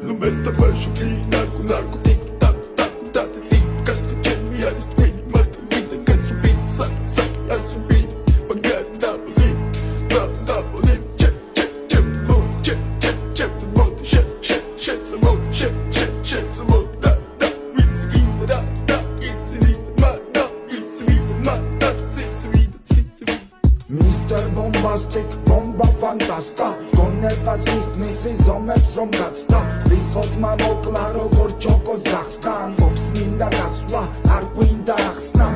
Nu meta baixo e narco, narco, tic, tac, tac, tac, tic, tac, Jamie, Alice, Twin, Mata, Vida, Get Subir, Sac, Sac, Al Subir, Pagar, Double, Double, check, check, check, the mood, check, check, check, the mood, check, check, check, the mood, check, check, check, the mood, da, da, it's in the da, da, it's in it, ma, da, it's in it, ma, da, it's in it, it's in it. Mr. Bombastic, bomba fantasta გონებას მისმისი ზომებს რომ გაცდა რიხოდმა მოკლა როგორ ჩოკოს გახსნა მობს მინდა გასვლა არ გვინდა ახსნა